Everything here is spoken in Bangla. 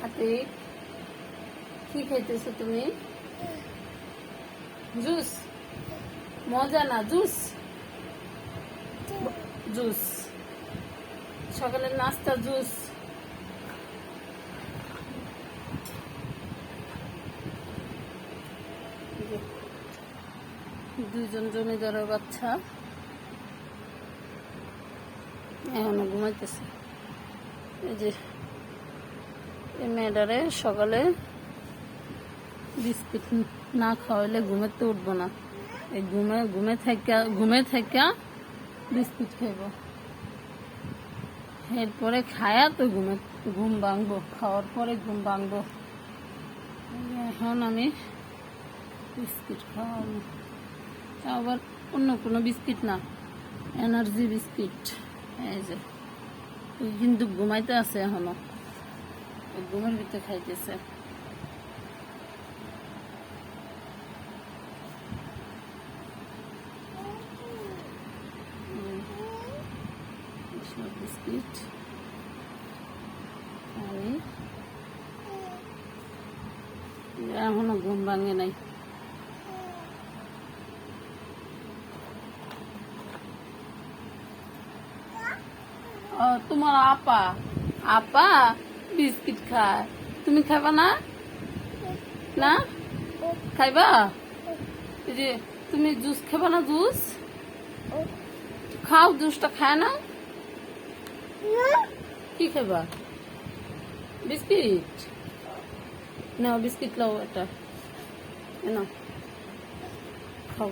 আতিক, কি খাইতেছো তুমি? জুস? মজা না, জুস। জুস সকালের নাস্তা, জুস। দুইজন জমিদারের বাচ্চা এখনো ঘুমাইতেছে। এই যে এই মেয়েটারে সকালে বিস্কুট না খাওয়াইলে ঘুমেতে উঠবো না। এই ঘুমে থেকে বিস্কুট খাইব, এরপরে খায়া তো ঘুম ভাঙবো, খাওয়ার পরে ঘুম ভাঙবো। এখন আমি বিস্কিট খাওয়াবো, আবার অন্য কোনো বিস্কিট না, এনার্জি বিস্কিট। এই যে কিন্তু ঘুমাইতে আছে এখনো, ঘুমের ভিতরে খাইতেছে। বিস্কিট এখনো ঘুম ভাঙে নাই। তোমার আপা আপা বিস্কিট খায়, তুমি খাইবা না? না খাইবা? এই যে তুমি জুস খাবা না? জুস খাও, জুসটা খায় না? কি খাইবা? বিস্কিট নাও, বিস্কিট লাও, এটা নাও, খাও।